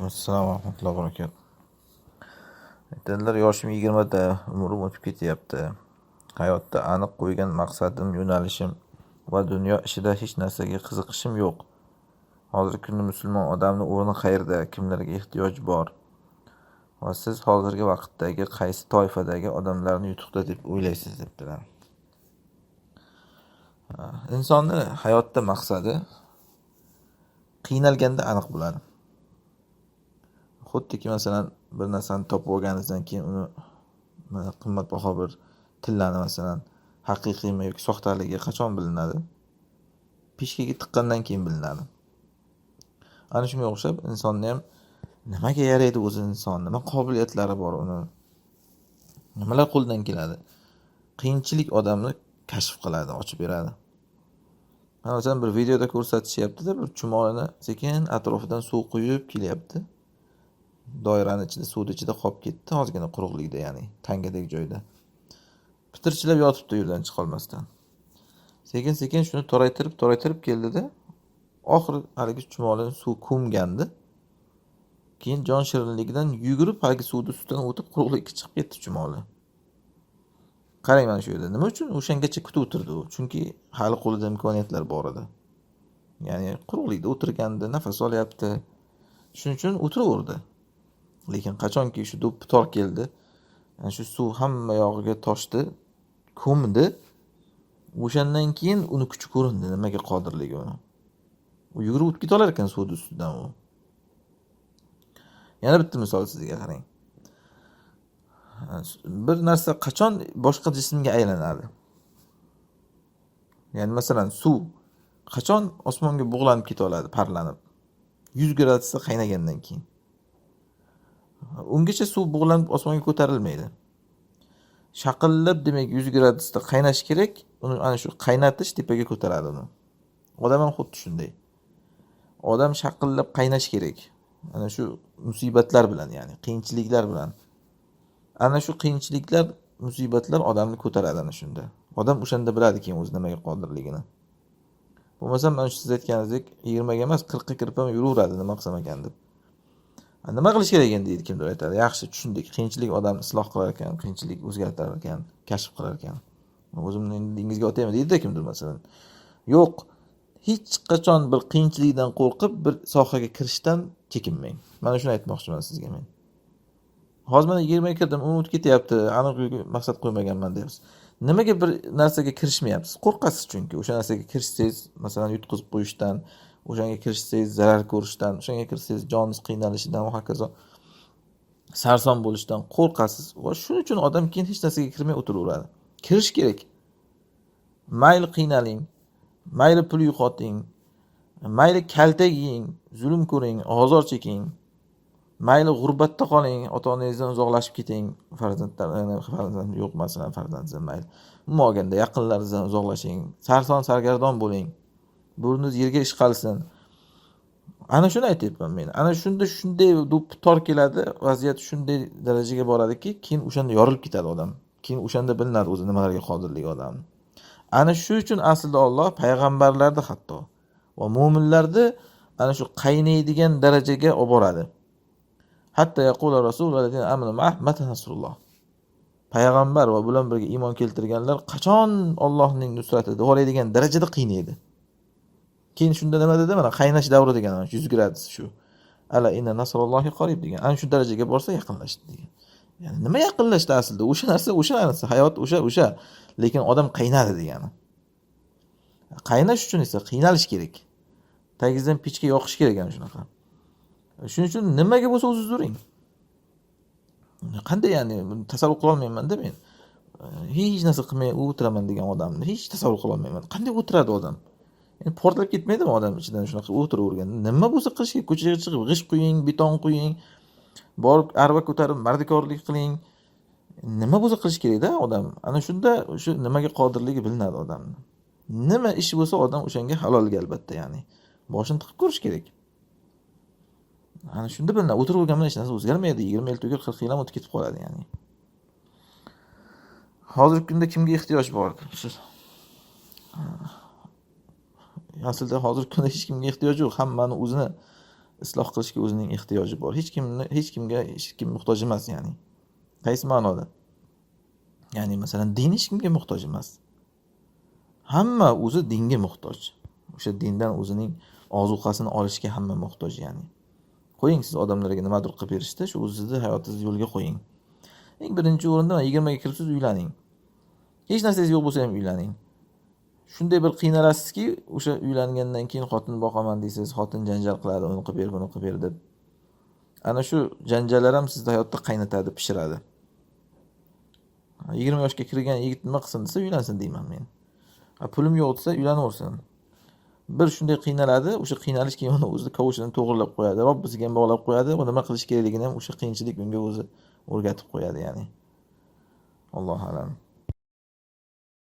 Assalomu rahmatullohi va barakatuh. Aytadilar, yoshim 20da, umrim o'tib ketyapti. Hayotda aniq qo'ygan maqsadim, yo'nalishim va dunyo ishida hech narsaga qiziqishim yo'q. Hozirgi kunda musulmon odamning o'rni qayerda, kimlarga ehtiyoj bor? Va siz hozirgi vaqtdagi qaysi toifadagi odamlarni yutuqda deb o'ylaysiz, debdilar. Insonning hayotda maqsadi qiynalganda aniq bo'ladi. Xuddiki masalan bir narsani topib olganingizdan keyin uni qimmatbaho bir tillani masalan haqiqiymi yoki soxtaligi qachon bilinadi? Peshkaga tiqqandan keyin bilinadi. Ana shunga o'xshab insonni ham nimaga yaraydi o'zi inson, nima qobiliyatlari bor uni, nimalar qo'ldan keladi? Qiyinchilik odamni kashf qiladi, ochib beradi. Masalan bir videoda ko'rsatishyapti-da, bir chumolini sekin atrofidan suv quyib kelyapti. Doirani ichida, suvning ichida qolib ketdi, ozgina quruqlikda, ya'ni tangadek joyda. Pitirchilab yotibdi yerdan chiqolmasdan. Sekin-sekin shuni toraytirib keldi-da, oxiri haligi chumolining suv ko'mgandi. Keyin jon shirinligidan yugurib haligi suvning ustidan o'tib quruqlikka chiqib ketdi chumoli. Qarang mana shu yerda. Nima uchun o'shangacha kutib o'tirdi u? Chunki hali qo'lida imkoniyatlar bor edi. Ya'ni quruqlikda o'tirganda nafas olyapti. Shuning uchun o'tiraverdi. Lekin qachonki shu do'ppi tor keldi, shu suv hamma yog'iga toshdi, ko'mdi. O'shandan keyin uni kuchi ko'rindi, nimaga qodirligi uni. U yugurib o'tib keta olar ekan suvning ustidan u. Yana bitta misol sizga qarang. Bir narsa qachon boshqa jismga aylanadi? Ya'ni masalan suv qachon osmonga bug'lanib keta oladi, parlanib? 100 gradusda qaynagandan keyin. Ungacha suv bug'lanib osmonga ko'tarilmaydi. Shaqillab, demak 100 gradusda qaynash kerak, uni ana shu qaynatish tepaga ko'taradi uni. Odam ham xuddi shunday. Odam shaqillab qaynash kerak. Ana shu musibatlar bilan, ya'ni qiyinchiliklar bilan. Ana shu qiyinchiliklar, musibatlar odamni ko'taradi ana shunda. Odam o'shanda biladi keyin o'zi nimaga qodirligini. Bo'lmasa mana shu siz aytganingizdek 20 ga emas 40 ga kirib ham yuraveradi, nima qilsam ekan deb. Nima qilish kerak endi deydi kimdir aytadi. Yaxshi tushundik. Qiyinchilik odamni isloh qilar ekan, qiyinchilik o'zgartirar ekan, kashf qilar ekan. O'zimni dengizga otaymi deydi kimdir masalan. Yo'q. Hech qachon bir qiyinchilikdan qo'rqib bir sohaga kirishdan chekinmang. Mana shuni aytmoqchiman sizga men. Hozir men 20 ga kirdim, uni o'tib ketyapti, aniq maqsad qo'ymaganman deysiz. Nimaga bir narsaga kirishmayapsiz? Qo'rqasiz chunki. O'sha narsaga kirishsangiz, masalan, yutqizib qo'yishdan, o'shanga kirishsangiz zarar ko'rishdan, o'shanga kirsangiz joningiz qiynalishidan va hokazo sarson bo'lishdan qo'rqasiz. Va shuning uchun odam keyin hech narsaga kirmay o'tiraveradi. Kirish kerak. Mayli qiynaling, mayli pul yo'qoting, mayli kaltak yeng, zulm ko'ring, ozor cheking, mayli g'urbatda qoling, ota-onangizdan uzoqlashib keting, farzand yo'q masalan farzandingizdan mayli. Umuman olganda yaqinlaringizdan uzoqlashing, sarson sargardon bo'ling. Burningiz yerga ishqalsin. Ana shuni aytyapman men. Ana shunda shunday do'ppi tor keladi, vaziyat shunday darajaga boradiki, keyin o'shanda yorilib ketadi odam. Keyin o'shanda bilinadi o'zi nimalarga qodirligi odamning. Ana shu uchun aslida Alloh payg'ambarlarni hatto va mu'minlarni ana shu qaynaydigan darajaga olib boradi. Hatta yaqula rasululloh amanu mata nasrulloh. Payg'ambar va bilan birga iymon keltirganlar qachon Allohning nusrati davolaydigan darajada qiynaydi. Keyin shunda nima dedi? Mana qaynash davri degan 100 gradus shu. Ala inna nasrullohi qarib degan. Ana shu darajaga borsa yaqinlashdi degan. Ya'ni nima yaqinlashdi aslida? O'sha narsa, hayot o'sha. Lekin odam qaynadi degani. Qaynash uchun esa qiynalish kerak. Tagingizdan pechka yoqish kerak ana shunaqa. Shuning uchun nimaga bo'lsa o'zingiz uring. Qanday ya'ni tasavvur qila olmayman-da men. Hech narsa qilmay o'tiraman degan odamni hech tasavvur qila olmayman. Qanday o'tiradi odam? Ya'ni portlab ketmaydimi odam ichidan shunaqa o'tiravergan? Nima bo'lsa qilish kerak, ko'chaga chiqib g'isht quying, beton quying, borib arva ko'tarib mardikorlik qiling. Nima bo'lsa qilish kerak-da odam. Ana shunda o'sha nimaga qodirligi bilinadi odamning. Nima ish bo'lsa odam o'shanga halolga albatta, ya'ni boshini tiqib ko'rish kerak. Ana shunda bilan o'tiravergan bilan hech narsa o'zgarmaydi. 20 yil tugab 40 yil ham o'tib ketib qoladi, ya'ni. Hozirgi kunda kimga ehtiyoj bor? Aslida hozirgi kunda hech kimga ehtiyoj yo'q. Hammani o'zini isloh qilishga o'zining ehtiyoji bor. Hech kim muhtoj emas, ya'ni. Qaysi ma'noda? Ya'ni masalan, din hech kimga muhtoj emas. Hamma o'zi dinga muhtoj. O'sha dindan o'zining ozuqasini olishga hamma muhtoj, ya'ni. Qo'ying siz odamlarga nimadir qilib berishdi, shu o'zingizni hayotingizni yo'lga qo'ying. Eng birinchi o'rinda 20 ga kiribsiz, uylaning. Hech narsangiz yo'q bo'lsa ham uylaning. Shunday bir qiynalasizki, o'sha uylangandan keyin xotin boqaman deysiz, xotin janjal qiladi, uni qilib ber, buni qilib ber deb. Ana shu janjallar ham sizni hayotda qaynatadi, pishiradi. 20 yoshga kirgan yigit nima qilsin desa, uylansin deyman men. Pulim yo'q desa, uylanaversin. Bir shunday qiynaladi, o'sha qiynalish keyin uni o'zi kavushini to'g'rilab qo'yadi, Rob bizga ham bog'lab qo'yadi, va nima qilish kerakligini ham o'sha qiyinchilik unga o'zi o'rgatib qo'yadi, ya'ni. Allohu a'lam.